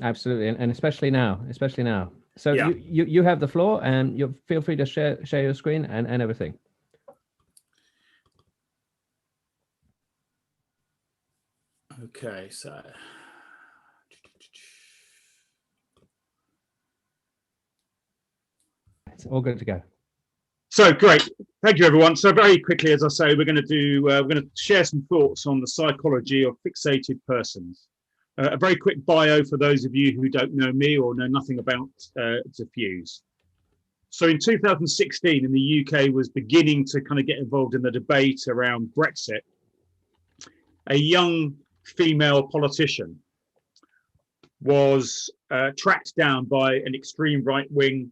Absolutely, and especially now. So Yeah. you have the floor, and you feel free to share your screen and everything. Okay, so it's all good to go. So great, thank you everyone. So very quickly, as I say, we're going to share some thoughts on the psychology of fixated persons. A very quick bio for those of you who don't know me or know nothing about Defuse. So in 2016, in the UK, was beginning to kind of get involved in the debate around Brexit. A young female politician was tracked down by an extreme right-wing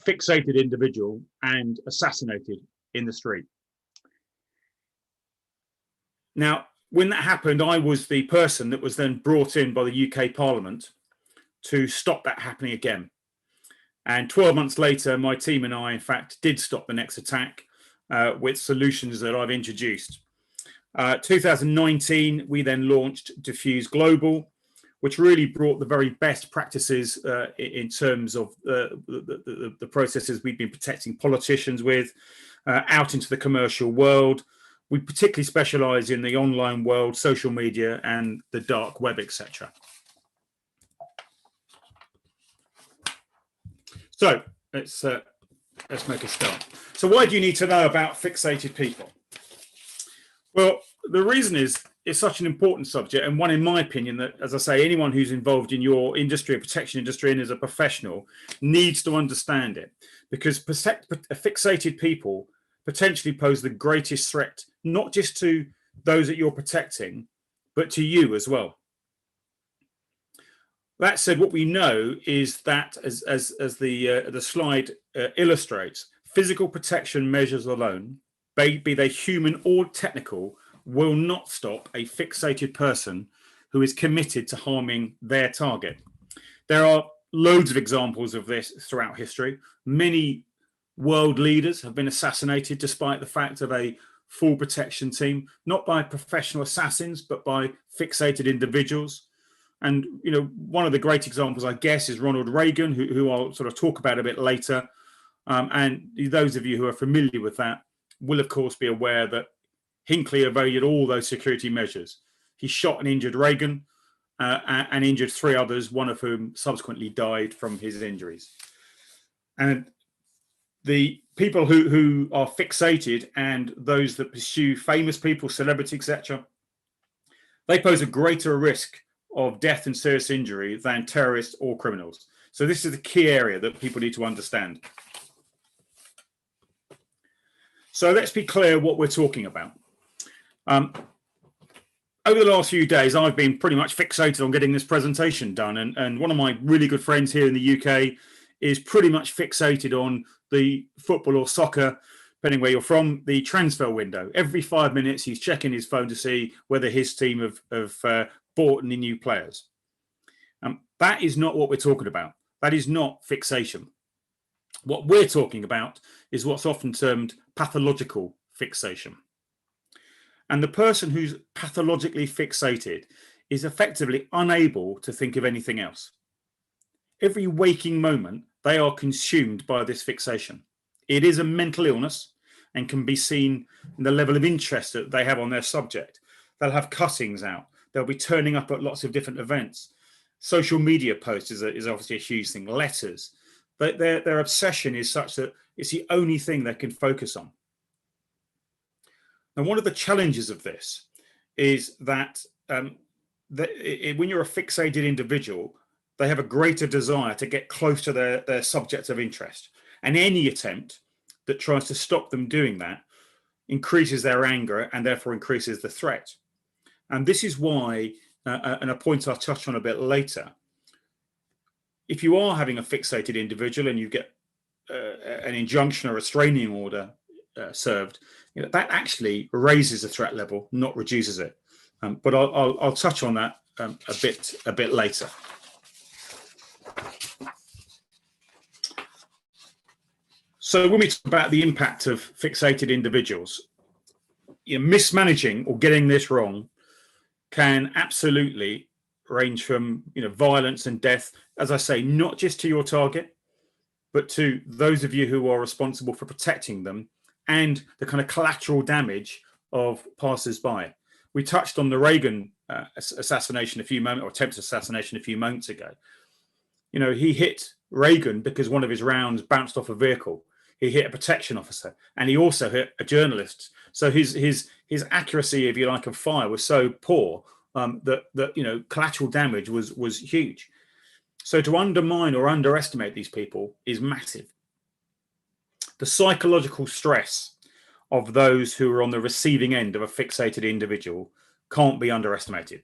fixated individual and assassinated in the street. Now, when that happened, I was the person that was then brought in by the UK Parliament to stop that happening again. And 12 months later, my team and I, in fact, did stop the next attack with solutions that I've introduced. 2019, we then launched Defuse Global, which really brought the very best practices in terms of the processes we've been protecting politicians with out into the commercial world. We particularly specialize in the online world, social media, and the dark web, etc. So let's make a start. So why do you need to know about fixated people? Well, the reason is it's such an important subject, and one, in my opinion, that, as I say, anyone who's involved in your industry, a protection industry, and as a professional needs to understand it, because fixated people potentially pose the greatest threat, not just to those that you're protecting, but to you as well. That said, what we know is that, as the slide illustrates, physical protection measures alone, be they human or technical, will not stop a fixated person who is committed to harming their target. There are loads of examples of this throughout history. Many world leaders have been assassinated despite the fact of a full protection team, not by professional assassins, but by fixated individuals. And, you know, one of the great examples, I guess, is Ronald Reagan, who I'll sort of talk about a bit later. And those of you who are familiar with that will, of course, be aware that Hinckley evaded all those security measures. He shot and injured Reagan and injured 3 others, one of whom subsequently died from his injuries. And the people who are fixated and those that pursue famous people, celebrities, etc., they pose a greater risk of death and serious injury than terrorists or criminals. So this is a key area that people need to understand. So let's be clear what we're talking about. Over the last few days, I've been pretty much fixated on getting this presentation done. And one of my really good friends here in the UK is pretty much fixated on the football or soccer, depending where you're from, the transfer window. Every 5 minutes, he's checking his phone to see whether his team have bought any new players. That is not what we're talking about. That is not fixation. What we're talking about is what's often termed pathological fixation. And the person who's pathologically fixated is effectively unable to think of anything else. Every waking moment, they are consumed by this fixation. It is a mental illness and can be seen in the level of interest that they have on their subject. They'll have cuttings out. They'll be turning up at lots of different events. Social media posts is obviously a huge thing. Letters. But their obsession is such that it's the only thing they can focus on. And one of the challenges of this is that when you're a fixated individual, they have a greater desire to get close to their subject of interest. And any attempt that tries to stop them doing that increases their anger and therefore increases the threat. And this is why, and a point I'll touch on a bit later, if you are having a fixated individual and you get an injunction or a restraining order served, that actually raises the threat level, not reduces it. But I'll touch on that a bit later. So when we talk about the impact of fixated individuals, mismanaging or getting this wrong can absolutely range from, violence and death, as I say, not just to your target, but to those of you who are responsible for protecting them, and the kind of collateral damage of passers-by. We touched on the Reagan assassination or attempted assassination a few moments ago. He hit Reagan because one of his rounds bounced off a vehicle. He hit a protection officer, and he also hit a journalist. So his accuracy, if you like, of fire was so poor that collateral damage was huge. So to undermine or underestimate these people is massive. The psychological stress of those who are on the receiving end of a fixated individual can't be underestimated.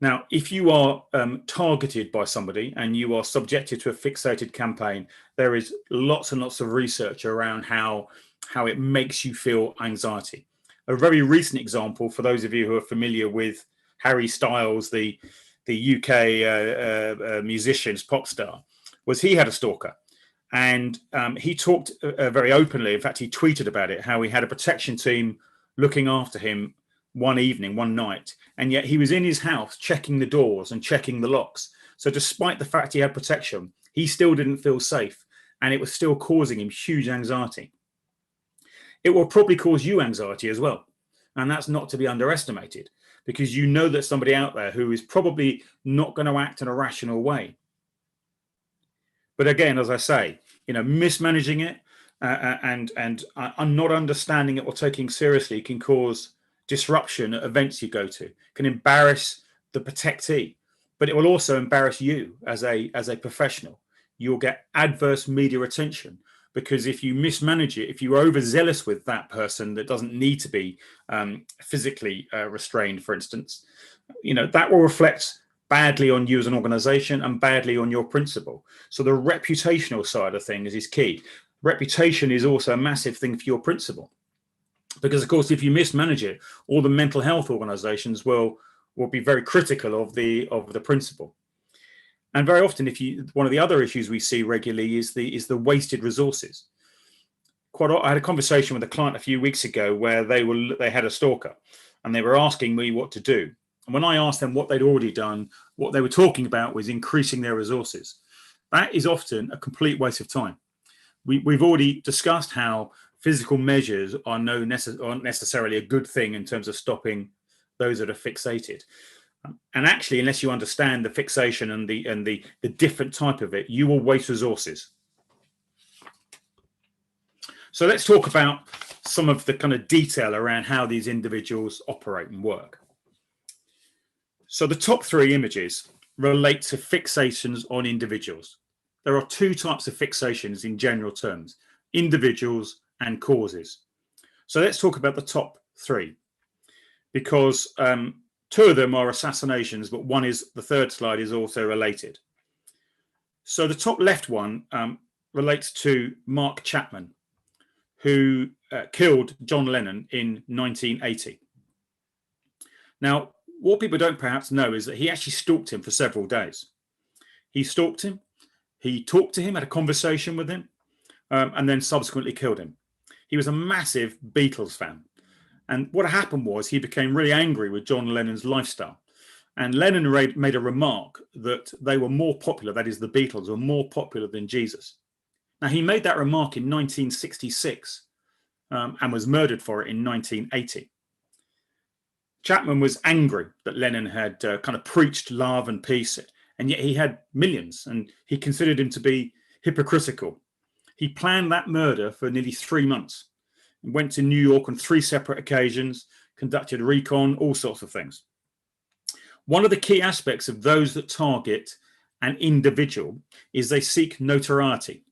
Now, if you are targeted by somebody and you are subjected to a fixated campaign, there is lots and lots of research around how it makes you feel anxiety. A very recent example, for those of you who are familiar with Harry Styles, the UK musician, pop star, was he had a stalker. And he talked very openly. In fact, he tweeted about it, how he had a protection team looking after him one night, and yet he was in his house checking the doors and checking the locks. So despite the fact he had protection, he still didn't feel safe, and it was still causing him huge anxiety. It will probably cause you anxiety as well, and that's not to be underestimated, because you know there's somebody out there who is probably not going to act in a rational way. But again, as I say, mismanaging it and not understanding it or taking seriously can cause disruption at events you go to, can embarrass the protectee, but it will also embarrass you as a professional. You'll get adverse media attention, because if you mismanage it, if you're overzealous with that person that doesn't need to be physically restrained, for instance, that will reflect badly on you as an organization and badly on your principal. So the reputational side of things is key. Reputation is also a massive thing for your principal, because of course, if you mismanage it, all the mental health organizations will be very critical of the principal. And very often, one of the other issues we see regularly is the wasted resources. I had a conversation with a client a few weeks ago where they had a stalker, and they were asking me what to do. And when I asked them what they'd already done, what they were talking about was increasing their resources. That is often a complete waste of time. We've already discussed how physical measures aren't necessarily a good thing in terms of stopping those that are fixated. And actually, unless you understand the fixation and the different type of it, you will waste resources. So let's talk about some of the kind of detail around how these individuals operate and work. So the top three images relate to fixations on individuals. There are two types of fixations in general terms: individuals and causes. So let's talk about the top three, because two of them are assassinations, but the third slide is also related. So the top left one relates to Mark Chapman, who killed John Lennon in 1980. Now, what people don't perhaps know is that he actually stalked him for several days. He stalked him, he talked to him, had a conversation with him, and then subsequently killed him. He was a massive Beatles fan. And what happened was he became really angry with John Lennon's lifestyle. And Lennon made a remark that they were more popular, that is, the Beatles were more popular than Jesus. Now, he made that remark in 1966 and was murdered for it in 1980. Chapman was angry that Lennon had kind of preached love and peace, and yet he had millions, and he considered him to be hypocritical. He planned that murder for nearly 3 months, and went to New York on 3 separate occasions, conducted recon, all sorts of things. One of the key aspects of those that target an individual is they seek notoriety.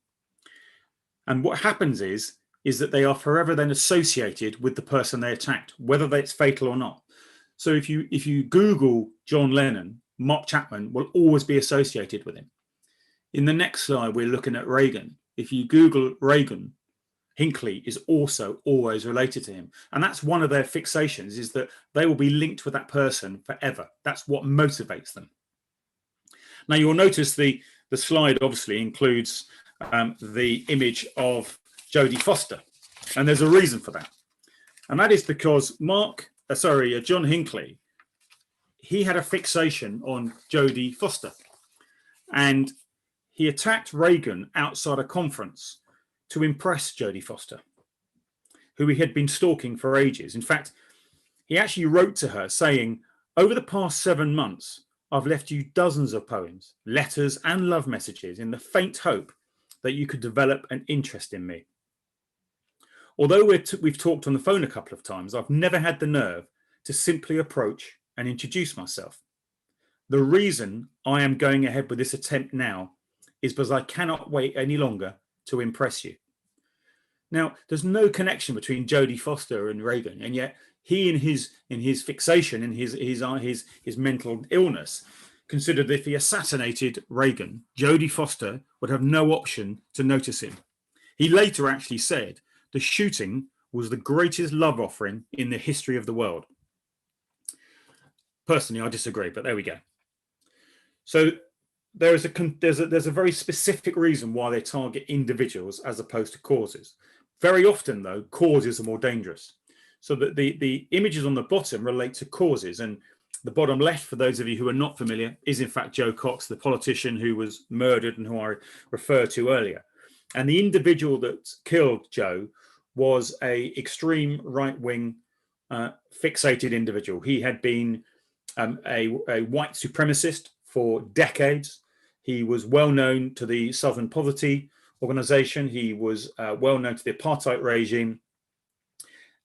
And what happens is that they are forever then associated with the person they attacked, whether it's fatal or not. So if you Google John Lennon, Mark Chapman will always be associated with him. In the next slide, we're looking at Reagan. If you Google Reagan, Hinckley is also always related to him. And that's one of their fixations, is that they will be linked with that person forever. That's what motivates them. Now, you'll notice the slide obviously includes the image of Jodie Foster. And there's a reason for that. And that is because John Hinckley, he had a fixation on Jodie Foster, and he attacked Reagan outside a conference to impress Jodie Foster, who he had been stalking for ages. In fact, he actually wrote to her saying, "Over the past 7 months, I've left you dozens of poems, letters, and love messages in the faint hope that you could develop an interest in me. Although we've talked on the phone a couple of times, I've never had the nerve to simply approach and introduce myself. The reason I am going ahead with this attempt now is because I cannot wait any longer to impress you." Now, there's no connection between Jodie Foster and Reagan, and yet he, in his fixation, in his mental illness, considered if he assassinated Reagan, Jodie Foster would have no option to notice him. He later actually said the shooting was the greatest love offering in the history of the world. Personally, I disagree, but there we go. So there's a very specific reason why they target individuals as opposed to causes. Very often, though, causes are more dangerous. So that the images on the bottom relate to causes, and the bottom left, for those of you who are not familiar, is in fact Joe Cox, the politician who was murdered and who I referred to earlier. And the individual that killed Joe was a extreme right-wing fixated individual. He had been a white supremacist for decades. He was well known to the Southern Poverty Organization. He was well known to the apartheid regime.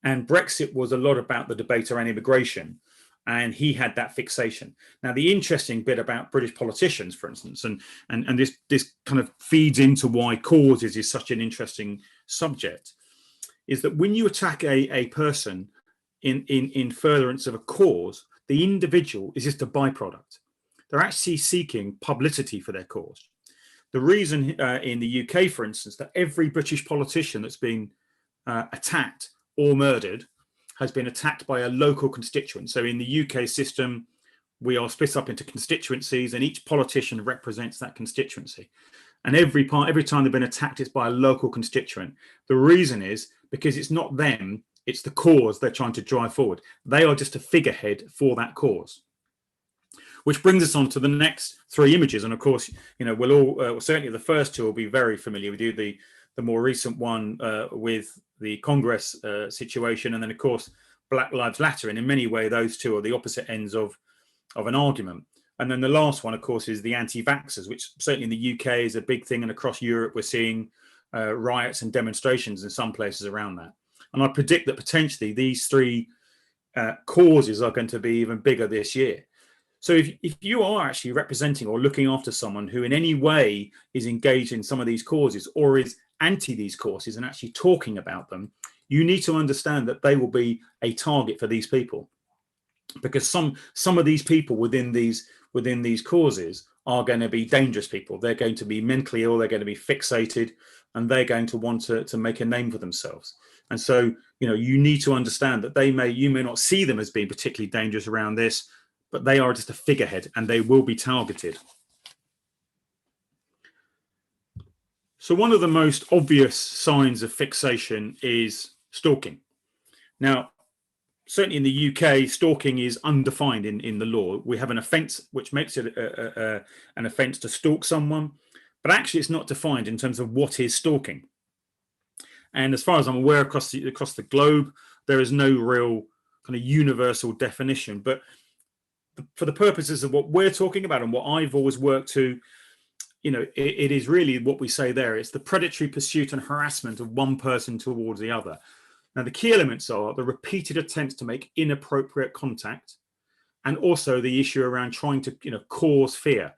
And Brexit was a lot about the debate around immigration. And he had that fixation. Now, the interesting bit about British politicians, for instance, and this kind of feeds into why causes is such an interesting subject, is that when you attack a person in furtherance of a cause, the individual is just a byproduct. They're actually seeking publicity for their cause. The reason in the UK, for instance, that every British politician that's been attacked or murdered has been attacked by a local constituent. So in the UK system, we are split up into constituencies, and each politician represents that constituency. And every time they've been attacked, it's by a local constituent. The reason is because it's not them, it's the cause they're trying to drive forward. They are just a figurehead for that cause. Which brings us on to the next three images. And of course, you know, we'll all, certainly the first two will be very familiar with you. The more recent one with the Congress situation, and then of course, Black Lives Matter. And in many ways, those two are the opposite ends of an argument. And then the last one, of course, is the anti-vaxxers, which certainly in the UK is a big thing. And across Europe, we're seeing riots and demonstrations in some places around that. And I predict that potentially these three causes are going to be even bigger this year. So if you are actually representing or looking after someone who in any way is engaged in some of these causes or is anti these causes and actually talking about them, you need to understand that they will be a target for these people. Because some of these people within these causes are going to be dangerous people. They're going to be mentally ill, they're going to be fixated, and they're going to want to make a name for themselves. And so, you know, you need to understand that you may not see them as being particularly dangerous around this, but they are just a figurehead and they will be targeted. So one of the most obvious signs of fixation is stalking. Now, certainly in the UK, stalking is undefined in the law. We have an offence which makes it an offence to stalk someone, but actually it's not defined in terms of what is stalking. And as far as I'm aware, across the globe, there is no real kind of universal definition. But for the purposes of what we're talking about and what I've always worked to, you know, it is really what we say there. It's the predatory pursuit and harassment of one person towards the other. Now, the key elements are the repeated attempts to make inappropriate contact, and also the issue around trying to, you know, cause fear.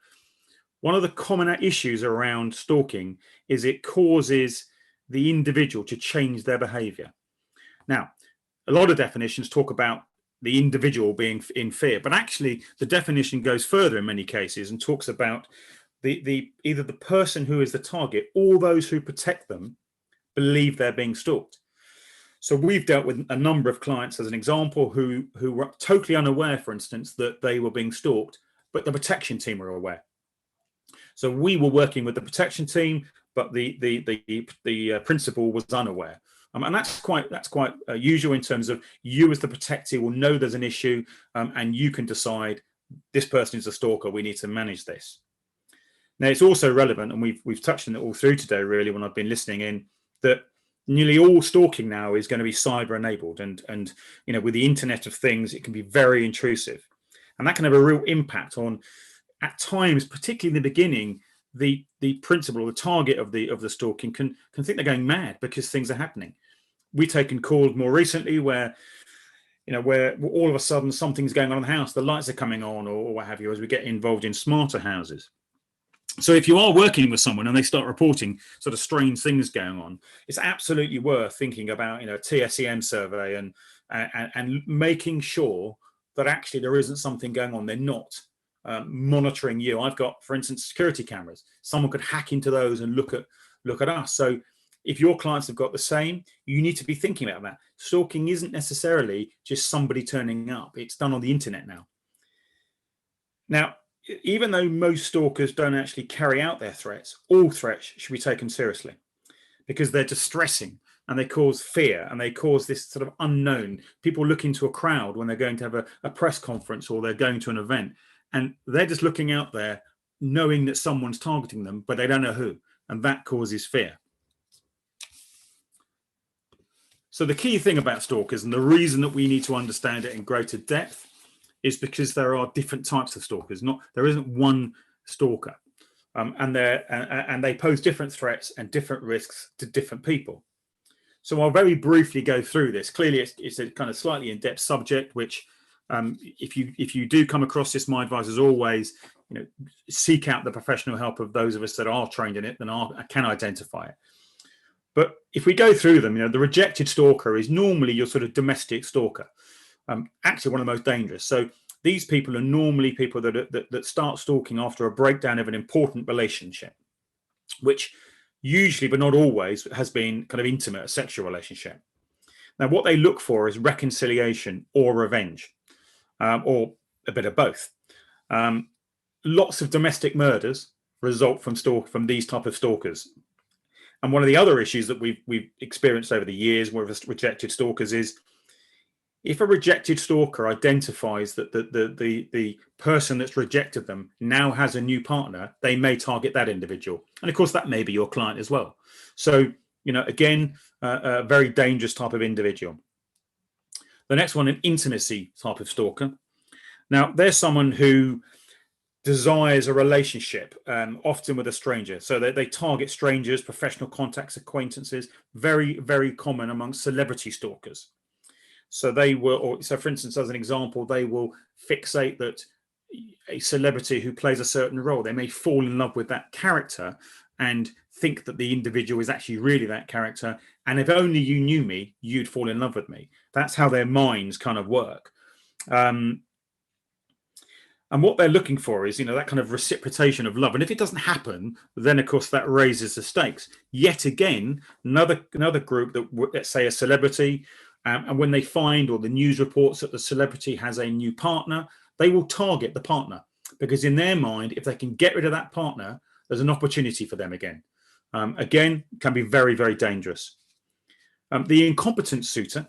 One of the common issues around stalking is it causes the individual to change their behavior. Now, a lot of definitions talk about the individual being in fear, but actually the definition goes further in many cases and talks about either the person who is the target or those who protect them believe they're being stalked. So we've dealt with a number of clients, as an example, who were totally unaware, for instance, that they were being stalked, but the protection team were aware. So we were working with the protection team, but the principal was unaware. And that's quite usual in terms of you as the protectee will know there's an issue, and you can decide this person is a stalker, we need to manage this. Now, it's also relevant, and we've touched on it all through today, really, when I've been listening in, that nearly all stalking now is going to be cyber enabled, and with the Internet of Things, it can be very intrusive, and that can have a real impact on, at times, particularly in the beginning, the principal or the target of the stalking can think they're going mad because things are happening. We've taken calls more recently where all of a sudden something's going on in the house, the lights are coming on, or what have you, as we get involved in smarter houses. So if you are working with someone and they start reporting sort of strange things going on, it's absolutely worth thinking about a TSEM survey and making sure that actually there isn't something going on. They're not monitoring you. I've got, for instance, security cameras. Someone could hack into those and look at us. So if your clients have got the same, you need to be thinking about that. Stalking isn't necessarily just somebody turning up. It's done on the internet now. Now, even though most stalkers don't actually carry out their threats, all threats should be taken seriously because they're distressing and they cause fear and they cause this sort of unknown. People look into a crowd when they're going to have a press conference or they're going to an event, and they're just looking out there knowing that someone's targeting them, but they don't know who, and that causes fear. So the key thing about stalkers, and the reason that we need to understand it in greater depth, is because there are different types of stalkers. There isn't one stalker, and they pose different threats and different risks to different people. So I'll very briefly go through this. Clearly, it's a kind of slightly in-depth subject, which if you do come across this, my advice is always, seek out the professional help of those of us that are trained in it and can identify it. But if we go through them, the rejected stalker is normally your sort of domestic stalker. Actually one of the most dangerous. So these people are normally people that start stalking after a breakdown of an important relationship, which usually, but not always, has been kind of intimate, a sexual relationship. Now, what they look for is reconciliation or revenge, or a bit of both. Lots of domestic murders result from these type of stalkers. And one of the other issues that we've experienced over the years with rejected stalkers is, if a rejected stalker identifies that the person that's rejected them now has a new partner, they may target that individual. And of course, that may be your client as well. So, again, a very dangerous type of individual. The next one, an intimacy type of stalker. Now, there's someone who desires a relationship, often with a stranger. So they target strangers, professional contacts, acquaintances, very, very common among celebrity stalkers. So for instance, as an example, they will fixate that a celebrity who plays a certain role, they may fall in love with that character and think that the individual is actually really that character. And if only you knew me, you'd fall in love with me. That's how their minds kind of work. And what they're looking for is, that kind of reciprocation of love. And if it doesn't happen, then of course that raises the stakes. Yet again, another group that, let's say, a celebrity. And when they find, or the news reports that the celebrity has a new partner, they will target the partner, because in their mind, if they can get rid of that partner, there's an opportunity for them again. Again, can be very, very dangerous. The incompetent suitor,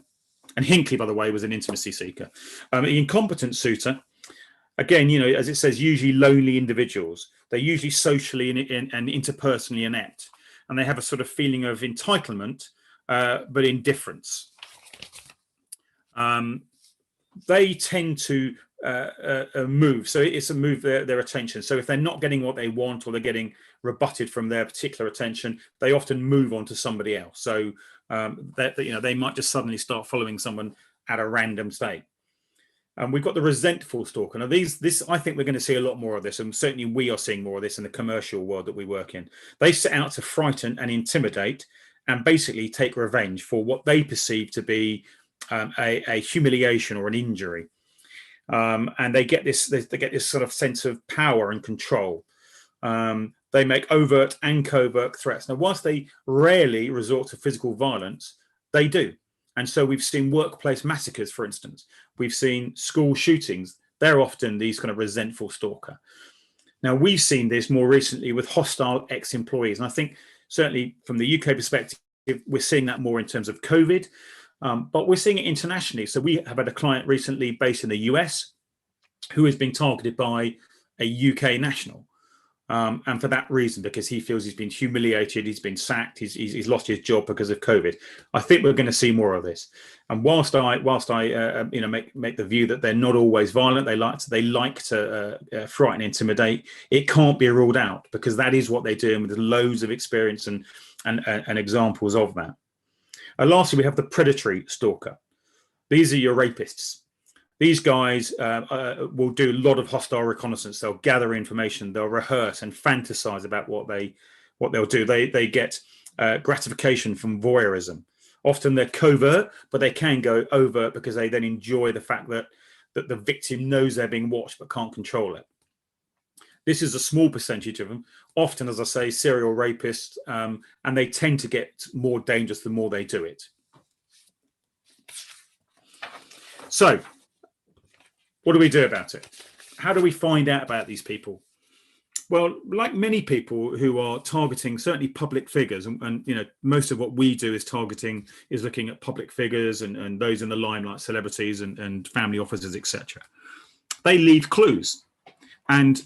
and Hinckley, by the way, was an intimacy seeker. The incompetent suitor, again, as it says, usually lonely individuals. They're usually socially and interpersonally inept, and they have a sort of feeling of entitlement, but indifference. They tend to move. So it's a move their attention. So if they're not getting what they want, or they're getting rebutted from their particular attention, they often move on to somebody else. So they might just suddenly start following someone at a random state. And we've got the resentful stalker. Now, this I think we're going to see a lot more of this, and certainly we are seeing more of this in the commercial world that we work in. They set out to frighten and intimidate, and basically take revenge for what they perceive to be a humiliation or an injury, and they get this sort of sense of power and control. They make overt and covert threats. Now, whilst they rarely resort to physical violence, they do. And so we've seen workplace massacres, for instance. We've seen school shootings. They're often these kind of resentful stalker. Now, we've seen this more recently with hostile ex-employees, and I think certainly from the UK perspective, we're seeing that more in terms of COVID. But we're seeing it internationally. So we have had a client recently based in the US, who is being targeted by a UK national. And for that reason, because he feels he's been humiliated, he's been sacked, he's lost his job because of COVID. I think we're going to see more of this. And whilst I make the view that they're not always violent, they like to frighten, intimidate, it can't be ruled out, because that is what they're doing with loads of experience and examples of that. Lastly, we have the predatory stalker. These are your rapists. These guys will do a lot of hostile reconnaissance. They'll gather information. They'll rehearse and fantasize about what they'll do. They get gratification from voyeurism. Often they're covert, but they can go overt because they then enjoy the fact that the victim knows they're being watched but can't control it. This is a small percentage of them. Often, as I say, serial rapists, and they tend to get more dangerous the more they do it. So, what do we do about it? How do we find out about these people? Well, like many people who are targeting certainly public figures, and most of what we do is looking at public figures and those in the limelight, celebrities and family officers, etc. They leave clues, and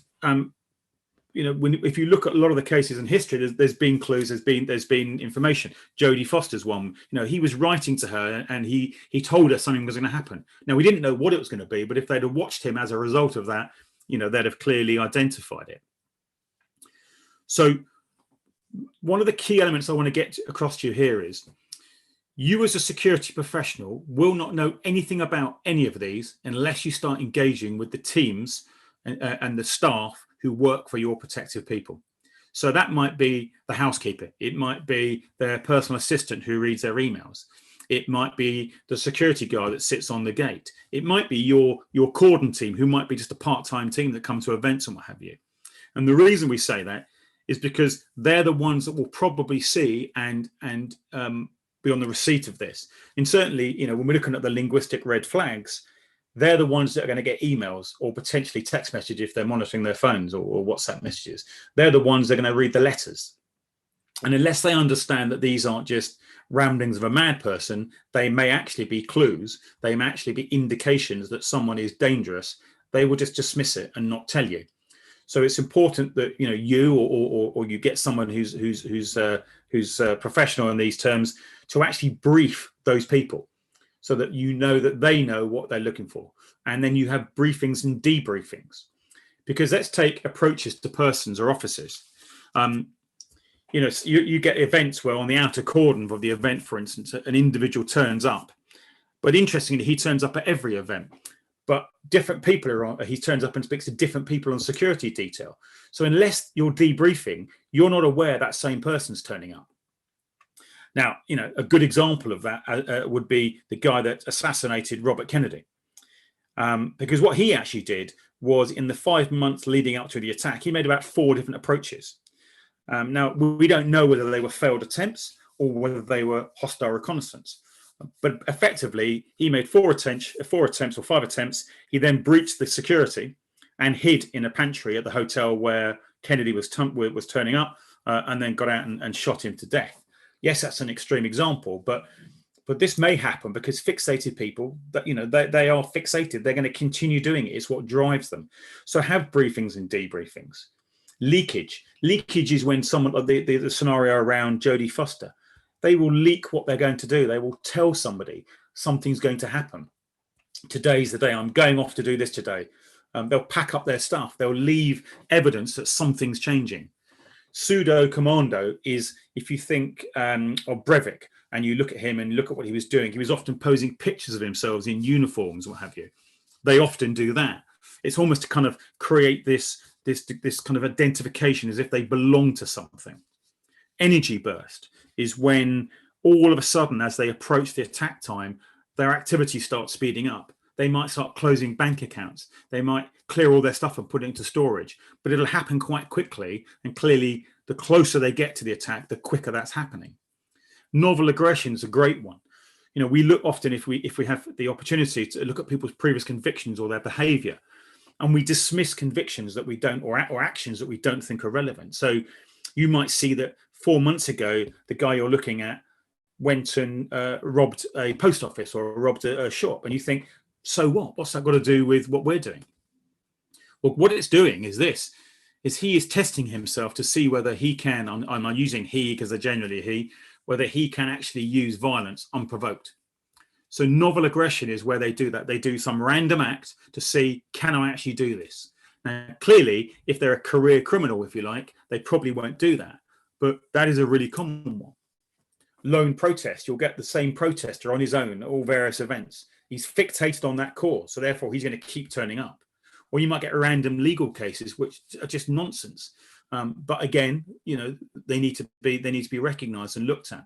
if you look at a lot of the cases in history, there's been clues, there's been information. Jodie Foster's one. He was writing to her, and he told her something was going to happen. Now, we didn't know what it was going to be, but if they'd have watched him as a result of that, they'd have clearly identified it. So, one of the key elements I want to get across to you here is, you as a security professional will not know anything about any of these unless you start engaging with the teams and the staff who work for your protective people. So that might be the housekeeper. It might be their personal assistant who reads their emails. It might be the security guard that sits on the gate. It might be your cordon team, who might be just a part-time team that come to events and what have you. And the reason we say that is because they're the ones that will probably see and be on the receipt of this. And certainly, when we're looking at the linguistic red flags, they're the ones that are going to get emails or potentially text messages if they're monitoring their phones or WhatsApp messages. They're the ones that are going to read the letters. And unless they understand that these aren't just ramblings of a mad person, they may actually be clues. They may actually be indications that someone is dangerous. They will just dismiss it and not tell you. So it's important that you or you get someone who's professional in these terms to actually brief those people, so that that they know what they're looking for. And then you have briefings and debriefings. Because let's take approaches to persons or officers. You get events where on the outer cordon of the event, for instance, an individual turns up. But interestingly, he turns up at every event. But different people are on, he turns up and speaks to different people on security detail. So unless you're debriefing, you're not aware that same person's turning up. Now, a good example of that would be the guy that assassinated Robert Kennedy. Because what he actually did was, in the 5 months leading up to the attack, he made about 4 different approaches. Now, we don't know whether they were failed attempts or whether they were hostile reconnaissance. But effectively, he made 4 attempts or 5 attempts. He then breached the security and hid in a pantry at the hotel where Kennedy was turning up, and then got out and shot him to death. Yes, that's an extreme example, but this may happen because fixated people, that they are fixated. They're going to continue doing it. It's what drives them. So have briefings and debriefings. Leakage is when someone, like the scenario around Jodie Foster, they will leak what they're going to do. They will tell somebody something's going to happen. Today's the day. I'm going off to do this today. They'll pack up their stuff. They'll leave evidence that something's changing. Pseudo commando is, if you think of Breivik and you look at him and look at what he was doing, he was often posing pictures of himself in uniforms, what have you. They often do that. It's almost to kind of create this kind of identification as if they belong to something. Energy burst is when all of a sudden, as they approach the attack time, their activity starts speeding up. They might start closing bank accounts. They might clear all their stuff and put it into storage, but it'll happen quite quickly. And clearly, the closer they get to the attack, the quicker that's happening. Novel aggression is a great one. We look often, if we have the opportunity to look at people's previous convictions or their behavior, and we dismiss convictions that we don't, or actions that we don't think are relevant. So you might see that 4 months ago, the guy you're looking at went and robbed a post office or robbed a shop, and you think, so what? What's that got to do with what we're doing? Well, what it's doing is this, is he is testing himself to see whether he can, I'm using he because they're generally he, whether he can actually use violence unprovoked. So novel aggression is where they do that. They do some random act to see, can I actually do this? Now, clearly, if they're a career criminal, if you like, they probably won't do that. But that is a really common one. Lone protest, you'll get the same protester on his own at all various events. He's fixated on that cause, so therefore he's going to keep turning up. Or you might get random legal cases, which are just nonsense. But again, they need to be recognised and looked at.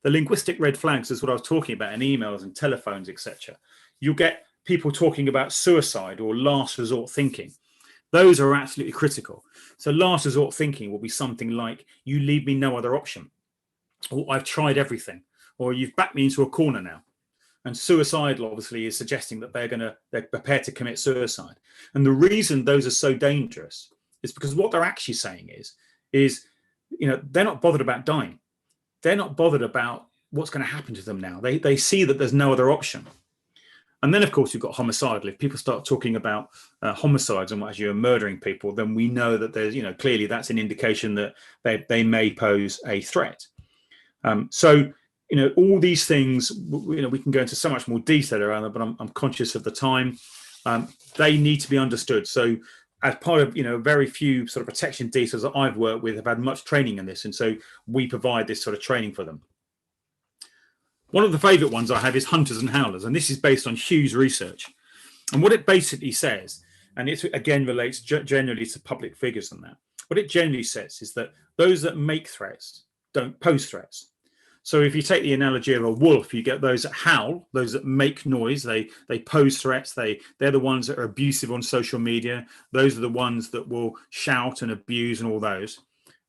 The linguistic red flags is what I was talking about in emails and telephones, etc. You'll get people talking about suicide or last resort thinking. Those are absolutely critical. So last resort thinking will be something like, you leave me no other option, or I've tried everything, or you've backed me into a corner now. And suicidal obviously is suggesting that they're prepared to commit suicide. And the reason those are so dangerous is because what they're actually saying is they're not bothered about dying. They're not bothered about what's going to happen to them now. They see that there's no other option. And then, of course, you've got homicidal. If people start talking about homicides and what have you, and murdering people, then we know that there's, clearly that's an indication that they may pose a threat. So all these things, we can go into so much more detail around them, but I'm conscious of the time. They need to be understood. So as part of, very few sort of protection details that I've worked with have had much training in this. And so we provide this sort of training for them. One of the favorite ones I have is Hunters and Howlers. And this is based on Hughes research. And what it basically says, and it again relates generally to public figures and that, what it generally says is that those that make threats don't pose threats. So if you take the analogy of a wolf, you get those that howl, those that make noise, they pose threats, they're the ones that are abusive on social media. Those are the ones that will shout and abuse and all those.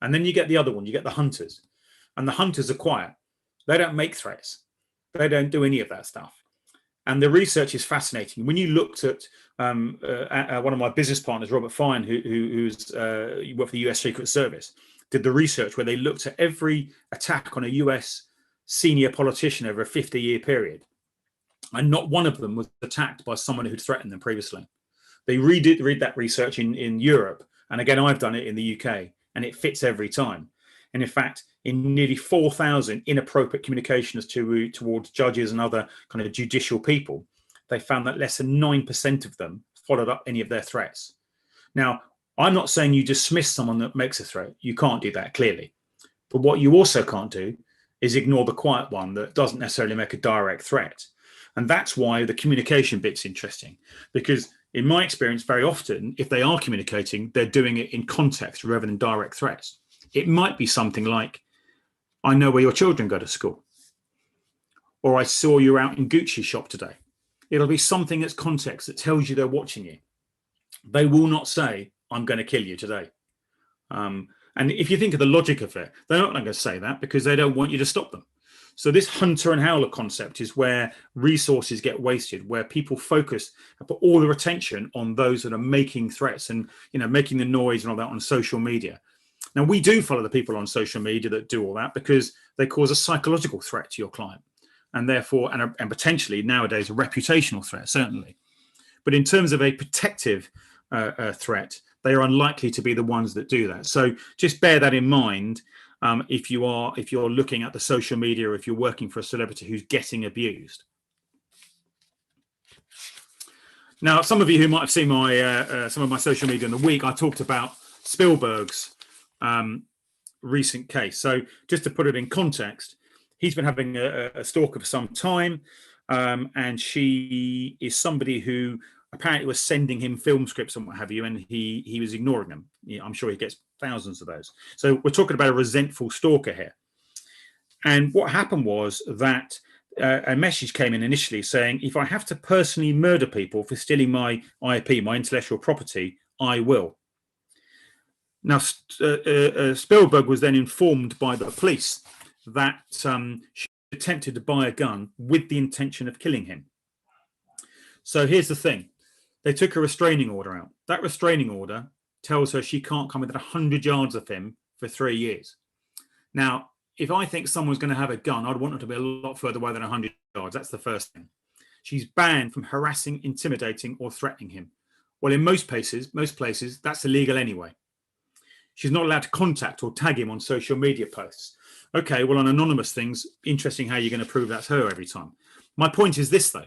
And then you get the other one, you get the hunters. And the hunters are quiet. They don't make threats. They don't do any of that stuff. And the research is fascinating. When you looked at one of my business partners, Robert Fine, who's worked for the US Secret Service, did the research where they looked at every attack on a US senior politician over a 50-year period. And not one of them was attacked by someone who'd threatened them previously. They read that research in Europe. And again, I've done it in the UK, and it fits every time. And in fact, in nearly 4,000 inappropriate communications towards judges and other kind of judicial people, they found that less than 9% of them followed up any of their threats. Now, I'm not saying you dismiss someone that makes a threat. You can't do that, clearly. But what you also can't do is ignore the quiet one that doesn't necessarily make a direct threat. And that's why the communication bit's interesting. Because in my experience, very often, if they are communicating, they're doing it in context rather than direct threats. It might be something like, I know where your children go to school. Or I saw you out in Gucci shop today. It'll be something that's context that tells you they're watching you. They will not say, I'm going to kill you today. And if you think of the logic of it, they're not going to say that because they don't want you to stop them. So this hunter and howler concept is where resources get wasted, where people focus and put all their attention on those that are making threats and, making the noise and all that on social media. Now, we do follow the people on social media that do all that because they cause a psychological threat to your client and therefore, and potentially nowadays, a reputational threat, certainly. But in terms of a protective threat, they are unlikely to be the ones that do that. So just bear that in mind if you're looking at the social media or if you're working for a celebrity who's getting abused. Now, some of you who might have seen my some of my social media in the week, I talked about Spielberg's recent case. So just to put it in context, he's been having a stalker for some time, and she is somebody who apparently was sending him film scripts and what have you, and he was ignoring them. I'm sure he gets thousands of those. So we're talking about a resentful stalker here. And what happened was that a message came in initially saying, if I have to personally murder people for stealing my IP, my intellectual property, I will. Now, Spielberg was then informed by the police that she attempted to buy a gun with the intention of killing him. So here's the thing. They took a restraining order out. That restraining order tells her she can't come within 100 yards of him for 3 years. Now, if I think someone's going to have a gun, I'd want them to be a lot further away than 100 yards. That's the first thing. She's banned from harassing, intimidating, or threatening him. Well, in most places, that's illegal anyway. She's not allowed to contact or tag him on social media posts. Okay, well, on anonymous things, interesting how you're going to prove that's her every time. My point is this, though,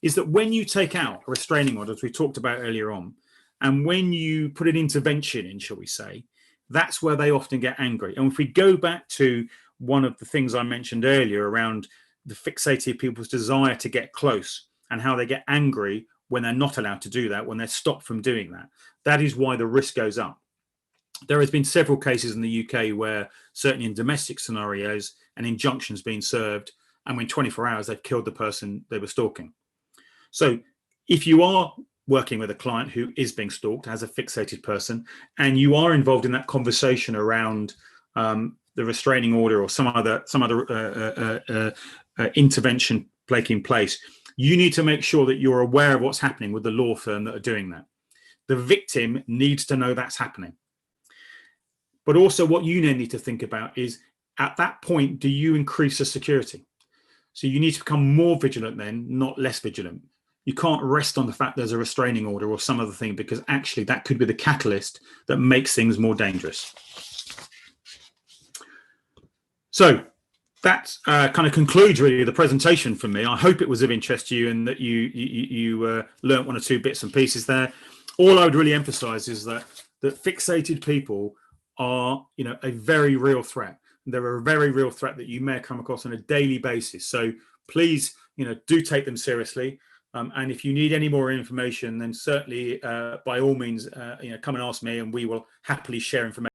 is that when you take out a restraining order, as we talked about earlier on, and when you put an intervention in, shall we say, that's where they often get angry. And if we go back to one of the things I mentioned earlier around the fixated people's desire to get close and how they get angry when they're not allowed to do that, when they're stopped from doing that, that is why the risk goes up. There has been several cases in the UK where, certainly in domestic scenarios, an injunction's been served, and within 24 hours, they've killed the person they were stalking. So if you are working with a client who is being stalked as a fixated person, and you are involved in that conversation around the restraining order or some other intervention taking place, you need to make sure that you're aware of what's happening with the law firm that are doing that. The victim needs to know that's happening. But also what you then need to think about is, at that point, do you increase the security? So you need to become more vigilant then, not less vigilant. You can't rest on the fact there's a restraining order or some other thing, because actually that could be the catalyst that makes things more dangerous. So that kind of concludes really the presentation for me. I hope it was of interest to you and that you learnt one or two bits and pieces there. All I would really emphasize is that fixated people are, a very real threat. They're a very real threat that you may come across on a daily basis. So please, do take them seriously. And if you need any more information, then certainly, by all means, come and ask me, and we will happily share information.